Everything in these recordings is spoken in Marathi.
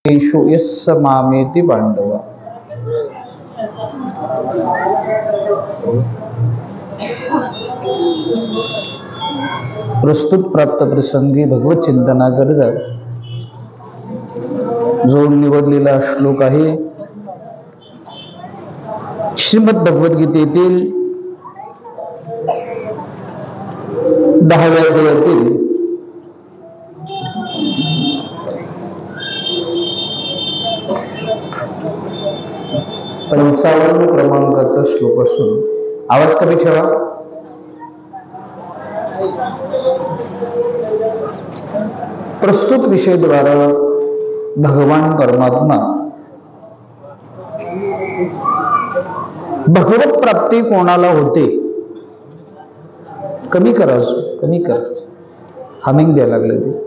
यस्य मामेति पांडव। प्रस्तुत प्राप्त प्रसंगी भगवत चिंतनाकरिता जो निवडलेला श्लोक आहे श्रीमद भगवद्गीतेतील 10व्या अध्यायातील 55 क्रमांकाचा श्लोक असून आवाज कमी ठेवा। प्रस्तुत विषय द्वारा भगवान परमात्मा भगवत प्राप्ती कोणाला होते, कमी करा कमी कर, हमिंग द्यायला लागले ते।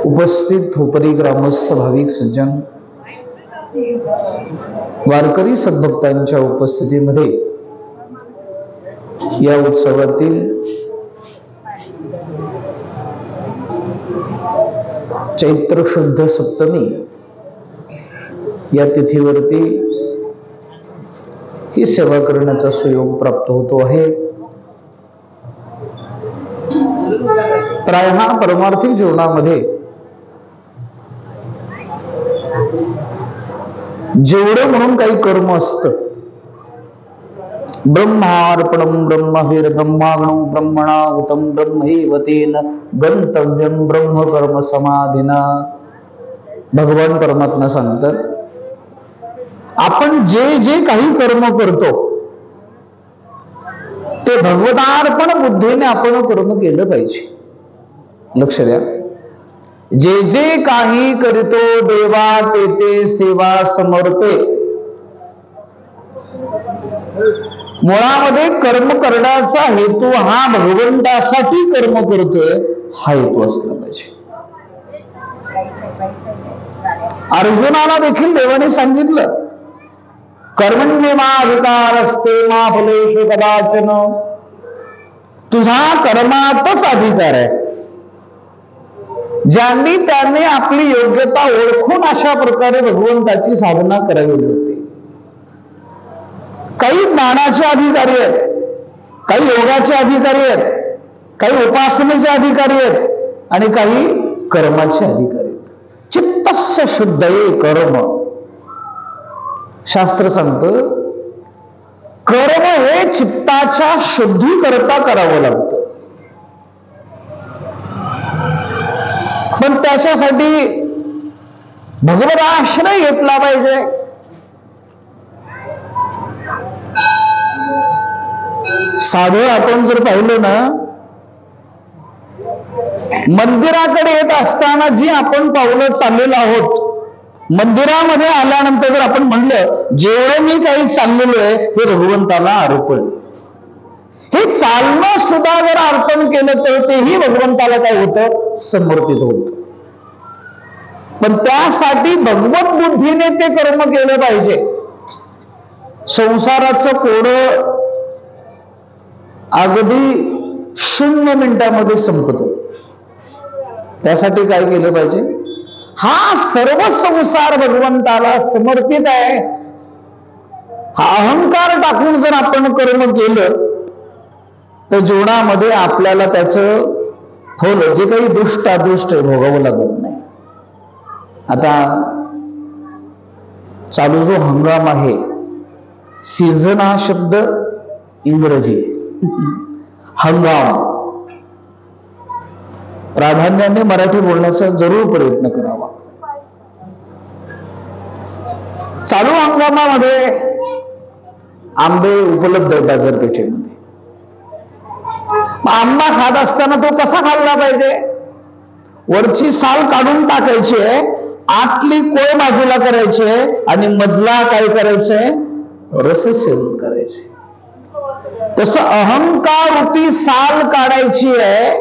उपस्थित होपरी ग्रामस्थ भाविक सज्जन वारकरी सद्भक्तांच्या उपस्थितीमध्ये या उत्सवातील चैत्र शुद्ध सप्तमी या तिथीवरती ही सेवा करण्याचा सुयोग प्राप्त होतो आहे। प्रायः परमार्थिक जीवनामध्ये जेवढं म्हणून काही कर्म असतं, ब्रह्मार्पणम ब्रह्मवीर ब्रह्माग्नम ब्रह्मणा उतम ब्रह्मैव तेन गंतव्यम ब्रह्म कर्म समाधिना। भगवान परमात्मा सांगतात, आपण जे जे काही कर्म करतो ते भगवतार्पण बुद्धीने आपण कर्म केलं पाहिजे। लक्ष द्या, जे जे काही करीतो देवा ते ते सेवा समर्पे। मुळामध्ये कर्म करण्याचा हेतू हा भगवंतासाठी कर्म करतोय हा हेतू असला पाहिजे। अर्जुनाला देखील देवाने सांगितलं, कर्मण्येवाधिकारस्ते मा फलेषु कदाचन। तुझा कर्मातच अधिकार आहे। ज्यांनी त्याने आपली योग्यता ओळखून अशा प्रकारे भगवंताची साधना करावी होती। काही ज्ञानाचे अधिकारी आहेत, काही योगाचे अधिकारी आहेत, काही उपासनेचे अधिकारी आहेत आणि काही कर्माचे अधिकारी आहेत। चित्तस्य शुद्धये कर्म, शास्त्र सांगतं कर्म हे चित्ताच्या शुद्धी करता करावं लागतं। पण त्याच्यासाठी भगवत आश्रय घेतला पाहिजे। साधं आपण जर पाहिलं ना, मंदिराकडे येत असताना जी आपण पावलं चाललेलो आहोत, मंदिरामध्ये आल्यानंतर जर आपण म्हणलं जेवढं मी काही चाललेलो आहे हे भगवंताला अर्पण, हे चालणं सुद्धा जर अर्पण केलं तर तेही भगवंताला काय होतं, समर्पित होत। पण त्यासाठी भगवत बुद्धीने ते कर्म केलं पाहिजे। संसाराचं कोडं अगदी 0 मिनिटामध्ये संपतं। त्यासाठी काय केलं पाहिजे, हा सर्व संसार भगवंताला समर्पित आहे हा अहंकार टाकून जर आपण कर्म केलं तर जीवनामध्ये आपल्याला त्याचं फल जे काही दुष्ट अदृष्ट भोगावं लागत नाही। आता चालू जो हंगाम आहे, सीझन हा शब्द इंग्रजी, हंगाम, प्राधान्याने मराठी बोलण्याचा जरूर प्रयत्न करावा। चालू हंगामामध्ये आंबे उपलब्ध आहेत बाजारपेठेमध्ये। आंबा खात असताना तो कसा खाल्ला पाहिजे, वरची साल काढून टाकायची आहे, आतली कोय बाजूला करायची आहे आणि मधला काय करायचंय, रस सेवन करायचे। तसं अहंकार रूपी साल काढायची आहे,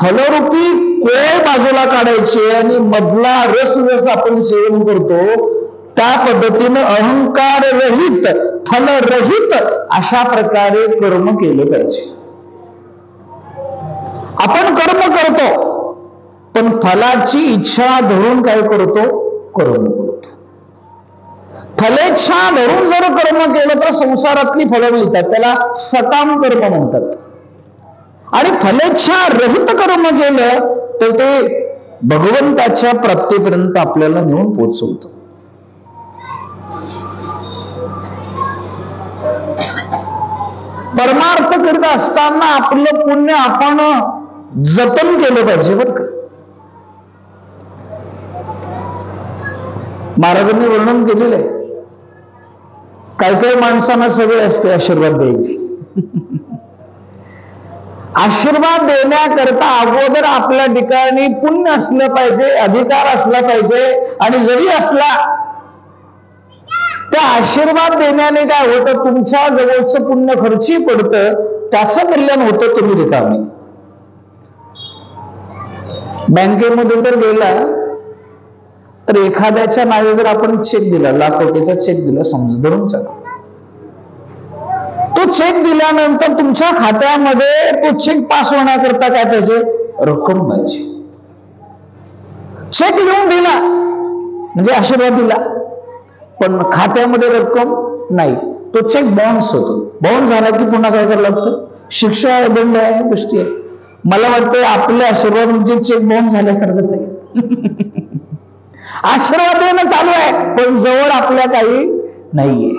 फलरूपी कोय बाजूला काढायची आहे आणि मधला रस जसं आपण सेवन करतो त्या पद्धतीने अहंकार रहित फलरहित अशा प्रकारे कर्म केले पाहिजे। आपण कर्म करतो, पण फलाची इच्छा धरून काय करतो? कर्म करतो. फलेच्छा धरून जर कर्म केलं तर संसारातली फळं मिळतात, त्याला सकाम कर्म म्हणतात. आणि फलेच्छा रहित कर्म केलं तर ते भगवंताच्या प्राप्तीपर्यंत आपल्याला नेऊन पोहोचवतं. परमार्थ करत असताना आपलं पुण्य आपण जतन केलं पाहिजे बरं का. महाराजांनी वर्णन केलेलं आहे, काही काही माणसांना सवय असते आशीर्वाद द्यायची. आशीर्वाद देण्याकरता अगोदर आपल्या ठिकाणी पुण्य असलं पाहिजे, अधिकार असला पाहिजे. आणि जरी असला, त्या आशीर्वाद देण्याने काय होतं? तुमच्या जवळचं पुण्य खर्ची पडतं, त्याचं कल्याण होतं, तुम्ही रिकामी. बँकेमध्ये जर गेला तर एखाद्याच्या नावे जर आपण चेक दिला, लाख कोटीचा चेक दिला समजा, धरून चला, तो चेक दिल्यानंतर तुमच्या खात्यामध्ये तो चेक पास होण्याकरता काय पाहिजे? रक्कम पाहिजे. चेक लिहून दिला म्हणजे आशीर्वाद दिला, पण खात्यामध्ये रक्कम नाही, तो चेक बाउन्स होतो. बाउन्स झाला की पुन्हा काय करायला लागतं? शिक्षा आहे, दंड आहे, गोष्टी आहे. मला वाटतं आपले आशीर्वाद म्हणजे चेक बाउन्स झाल्यासारखंच आहे. आशीर्वाद देणं चालू आहे, पण जवळ आपल्या काही नाहीये.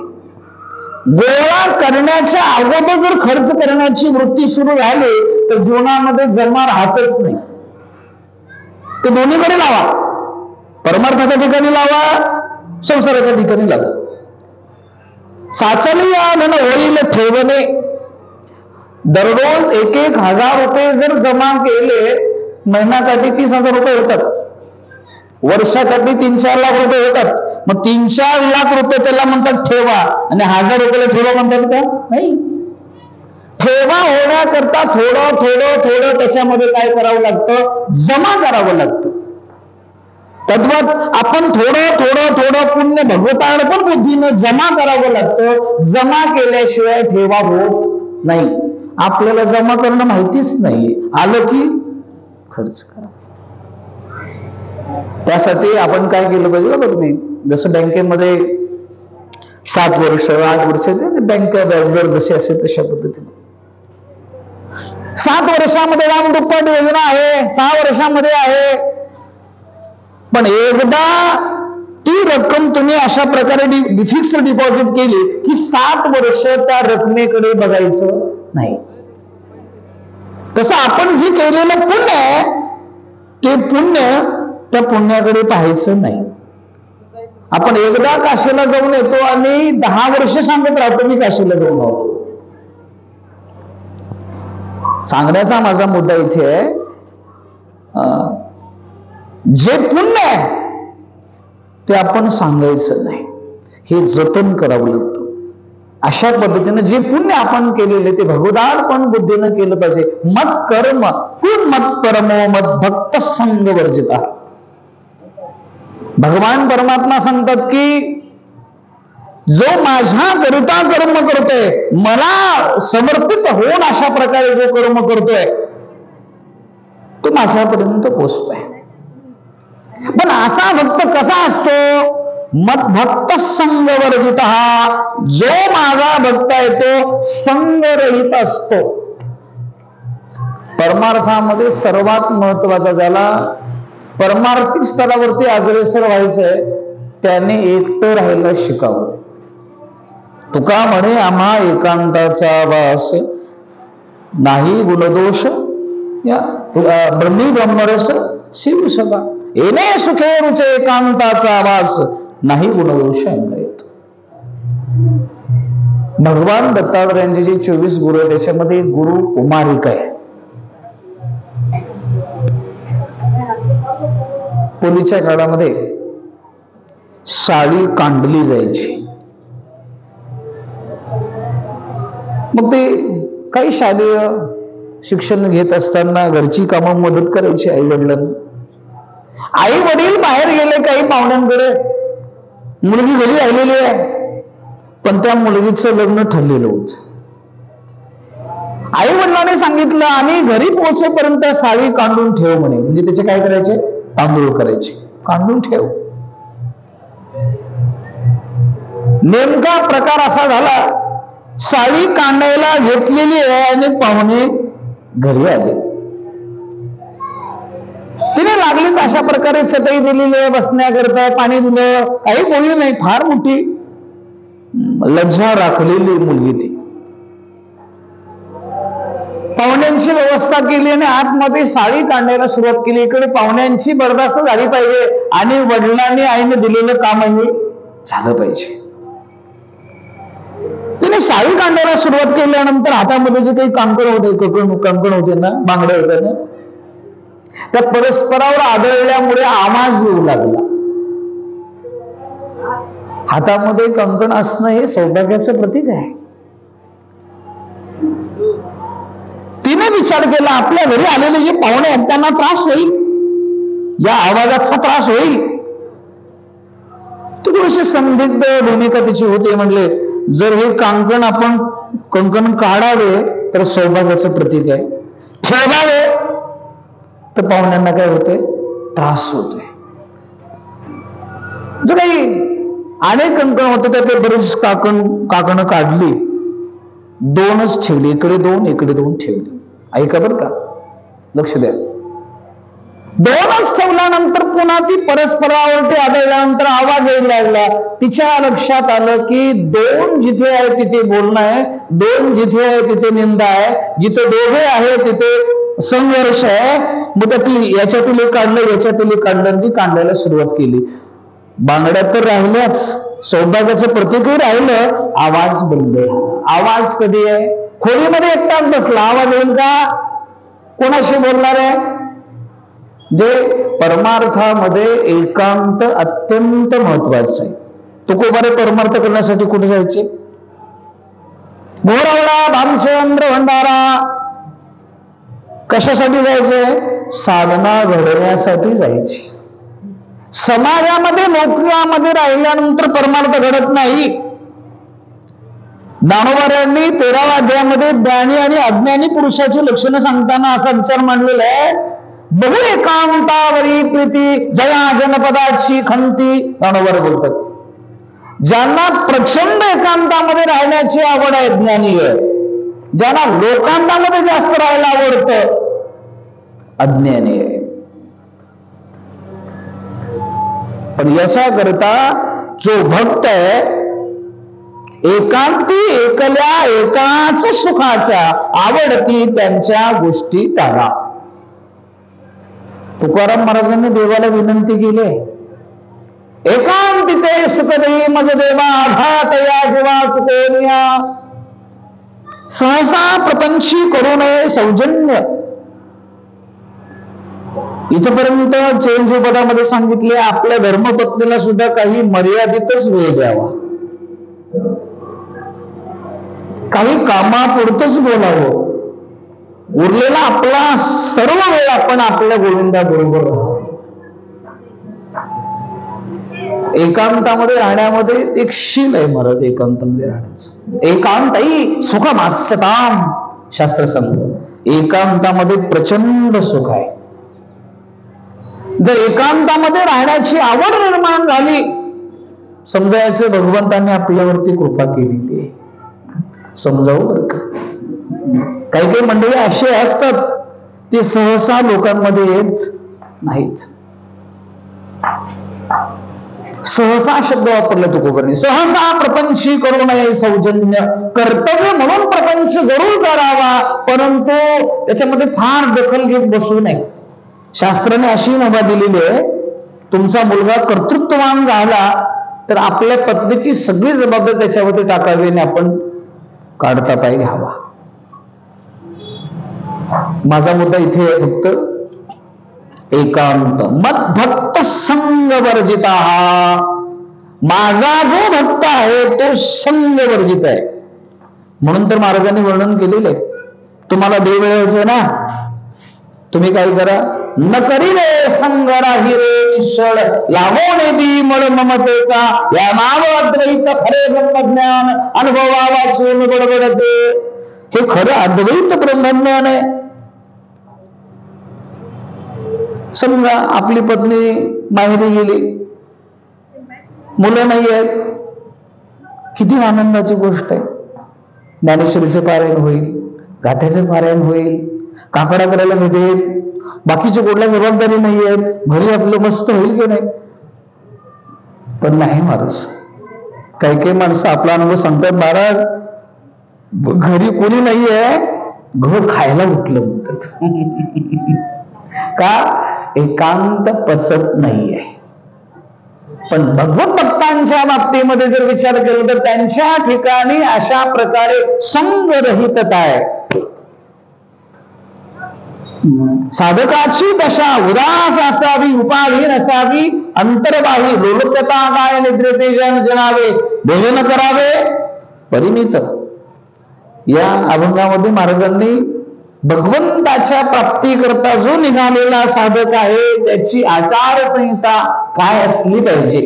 गोळा करण्याच्या अगोदर जर खर्च करण्याची वृत्ती सुरू झाली तर जीवनामध्ये जमा राहतच नाही. ते दोन्हीकडे लावा, परमार्थाच्या ठिकाणी लावा, संसाराच्या ठिकाणी लावा. साचलिया धन होईल ठेवणे. दररोज 1,000 रुपये जर जमा केले, महिन्याकाठी 30,000 रुपये होतात, वर्षाकाठी 3-4 लाख रुपये होतात. मग 3-4 लाख रुपये त्याला म्हणतात ठेवा, आणि 1,000 रुपयाला ठेवा म्हणतात का? नाही. ठेवा होण्याकरता थोडं थोडं थोडं त्याच्यामध्ये काय करावं लागतं? जमा करावं लागतं. तद्वत आपण थोडं थोडं थोडं पुण्य भगवतार्पण बुद्धीनं जमा करावं लागतं. जमा केल्याशिवाय ठेवा होत नाही. आपल्याला जमा करणं माहितीच नाही, आलं की खर्च करायचं. त्यासाठी आपण काय केलं पाहिजे बघा तुम्ही, जसं बँकेमध्ये 7 वर्ष 8 वर्ष बँक व्याजदर जसे असेल तशा पद्धतीने 7 वर्षामध्ये रामदुप्पट योजना आहे, 6 वर्षामध्ये आहे. पण एकदा ती रक्कम तुम्ही अशा प्रकारे फिक्स्ड डिपॉझिट केली की 7 वर्ष त्या रकमेकडे बघायचं नाही. तसं आपण जे केलेलं पुण्य आहे ते पुण्य, त्या पुण्याकडे पाहायचं नाही. आपण एकदा काशीला जाऊन येतो आणि 10 वर्ष सांगत राहतो मी काशीला जाऊन आलो. सांगण्याचा माझा मुद्दा इथे आहे, जे पुण्य आहे ते आपण सांगायचं नाही, हे जतन करावं लागतं. अशा पद्धतीने जे पुण्य आपण केलेले ते भगवदार्पण बुद्धीनं केलं पाहिजे. मत कर्म कुण मत परमो मत भक्त संग वर्जिता. भगवान परमात्मा सांगतात की जो माझ्या करिता कर्म करतोय, मला समर्पित होऊन अशा प्रकारे जो कर्म करतोय तो माझ्यापर्यंत पोहोचतोय. पण असा भक्त कसा असतो? मत भक्त संग वर्जित. जो माझा भक्त आहे तो संगरहित असतो. परमार्थामध्ये सर्वात महत्वाचा ज्याला परमार्थिक स्तरावरती अग्रेसर व्हायचंय त्याने एकटं राहायला शिकावं. तुका म्हणे आम्हा एकांताचा वास, नाही गुणदोष या ब्रह्मी ब्रह्मरस शिव सदा. येणे सुखे रुचे एकांताचा वास, नाही गुणदोष अंगायत. भगवान दत्तात्रयांचे जे 24 गुरु आहेत त्याच्यामध्ये एक गुरु कुमारिका आहे. पूर्वीच्या काळामध्ये साडी कांडली जायची. मग ते काही शालेय शिक्षण घेत असताना घरची कामं मदत करायची आई वडिलांना. आई वडील बाहेर गेले काही पाहुण्यांकडे, मुलगी घरी राहिलेली आहे, पण त्या मुलगीचं लग्न ठरलेलं होतं. आई वडिलांनी सांगितलं आम्ही घरी पोहोचेपर्यंत साळी कांडून ठेव म्हणे. म्हणजे त्याचे काय करायचे? तांदूळ करायचे, कांडून ठेव. नेमका प्रकार असा झाला, साळी कांडायला घेतलेली आहे आणि पाहुणे घरी आले. तिने लागलीच अशा प्रकारे चटई दिलेली आहे बसण्याकरता, पाणी दिलं, काही बोलली नाही. फार मोठी लज्जा राखलेली मुलगी ती. पाहुण्यांची व्यवस्था केली आणि आतमध्ये साळी काढण्याला सुरुवात केली. इकडे पाहुण्यांची बरदास्त झाली पाहिजे आणि वडिलांनी आईने दिलेलं कामही झालं पाहिजे. तिने साळी काढण्याला सुरुवात केल्यानंतर हातामध्ये जे काही कंकण होते ना, बांगड्या होत्या ना, त्या परस्परावर आदळल्यामुळे आवाज येऊ लागला. हातामध्ये कंकण असणं हे सौभाग्याचं प्रतीक आहे. तिने विचार केला आपल्या घरी आलेले जे पाहुणे आहेत त्यांना त्रास होईल, या आवाजाचा त्रास होईल. थोडीशी संदिग्ध भूमिका तिची होते. म्हणले जर हे कंकण काढावे तर सौभाग्याचं प्रतीक आहे, ठेवावे तर पाहुण्यांना काय होते? त्रास होतोय. जो काही अनेक कंकण होते त्यात बरेच काकणं काढली, दोनच ठेवली, इकडे दोन ठेवली. ऐका बरं का, लक्ष द्या. दोनच ठेवल्यानंतर पुन्हा ती परस्परावरती आदळल्यानंतर आवाज यायला लागला. तिच्या लक्षात आलं की दोन जिथे आहे तिथे बोलणं आहे, दोन जिथे आहे तिथे निंदा आहे, जिथे दोघे आहे तिथे संघर्ष आहे. मग याच्यातील एक काढलं, याच्यातील एक काढलं आणि ती काढायला सुरुवात केली. बांगड्या तर राहिल्याच, सौभाग्याचं प्रतीकही राहिलं, आवाज बंद झाला. आवाज कधी आहे? खोलीमध्ये एकटाच बसला, आवाज येईल का? कोणाशी बोलणार आहे? जे परमार्थामध्ये एकांत अत्यंत महत्वाचं आहे. तुकोबारे परमार्थ करण्यासाठी कुठे जायचे? गोरावडा, भामचंद्र, भंडारा. कशासाठी जायचे? साधना घडवण्यासाठी जायची. समाजामध्ये नोकऱ्यामध्ये राहिल्यानंतर परमार्थ घडत नाही. ज्ञानोबांनी 13व्या अध्यायामध्ये ज्ञानी आणि अज्ञानी पुरुषाची लक्षणं सांगताना असा विचार मांडलेला आहे, बहु एकांतावरी प्रीती जया जनपदाची खंती. ज्ञानोबा बोलतात ज्यांना प्रचंड एकांतामध्ये राहण्याची आवड आहे ज्ञानी आहे, ज्यांना लोकांतामध्ये जास्त राहायला आवडतं अज्ञानी आहे. पण याच्याकरता जो भक्त आहे एकांती एकल्या एकाच सुखाच्या आवडती त्यांच्या गोष्टी त्याला. तुकाराम महाराजांनी देवाला विनंती केली, एकांतीचे सुख देई मज देवा आघात या जीवा चुकोनिया, सहसा प्रपंची करू नये सौजन्य. इथपर्यंत चेंज पदामध्ये सांगितले आपल्या धर्मपत्नीला सुद्धा काही मर्यादितच वेळ द्यावा, काही कामापुरतच बोलावं, उरलेला आपला सर्व वेळ आपण आपल्या गोविंदा बरोबर राहावं. एकांतामध्ये राहण्यामध्ये एक शील आहे महाराज, एकांतामध्ये राहण्याचं. एकांतही सुखमास्यताम शास्त्र सांगतं, एकांतामध्ये प्रचंड सुख आहे. जर एकांतामध्ये राहण्याची आवड निर्माण झाली, समजायचं भगवंतांनी आपल्यावरती कृपा केलेली आहे. समजावं बरं का. काही काही मंडळी असे असतात ते सहसा लोकांमध्ये येत नाहीत. सहसा शब्द वापरला तुकोबांनी, सहसा प्रपंची करू नये सौजन्य. कर्तव्य म्हणून प्रपंच जरूर करावा, परंतु त्याच्यामध्ये फार दखल घेत बसू नये. शास्त्राने अशी मुभा दिलेली आहे, तुमचा मुलगा कर्तृत्ववान झाला तर आपल्या पत्नीची सगळी जबाबदारी त्याच्यावरती टाकावी आणि आपण काढता पाय घ्यावा. माझा मुद्दा इथे आहे फक्त एकांत. मत भक्त संग वर्जिता. माझा जो भक्त आहे तो संग वर्जित आहे. म्हणून तर महाराजांनी वर्णन केलेलं आहे, तुम्हाला देव मिळायचं ना, तुम्ही काय करा, न करीले संग राही रे ईश्वर, लागो नेदी मळ ममतेचा, या नाव अद्वैत खरे ब्रह्मज्ञान अनुभवा वाचून बडबडते. हे खरं अद्वैत ब्रह्मज्ञान आहे. समजा आपली पत्नी माहेरी गेली, मुलं नाही आहेत, किती आनंदाची गोष्ट आहे. ज्ञानेश्वरीचे पारायण होईल, गाथ्याचे पारायण होईल, काकडा करायला भेटेल, बाकीची कुठल्या जबाबदारी नाही आहेत, घरी आपलं मस्त होईल की नाही. पण नाही महाराज, काही काही माणसं आपला अनुभव सांगतात, महाराज घरी कोणी नाहीये, घर खायला उठलं म्हणतात. का? एकांत पचत नाहीये. पण भगवत भक्तांच्या बाबतीमध्ये जर विचार केला तर त्यांच्या ठिकाणी अशा प्रकारे संगरहितता आहे. साधकाची दशा उदास असावी, उपाधीन असावी, अंतर्बाही लोलुपता काय निद्रेते जन जनावे, भोजन करावे परिमित. या अभंगामध्ये महाराजांनी भगवंताच्या प्राप्तीकरता जो निघालेला साधक आहे त्याची आचारसंहिता काय असली पाहिजे.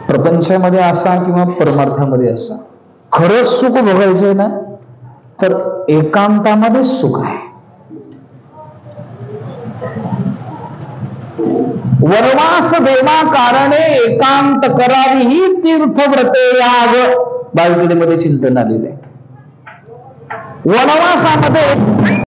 प्रपंचामध्ये असा किंवा परमार्थामध्ये असा खरंच सुख भोगायचंय ना, तर एकांतामध्ये सुख आहे. वनवास देवा कारणे एकांत करावी ही तीर्थव्रते याग, बालगडीमध्ये चिंतन आलेलं आहे. वनवासामध्ये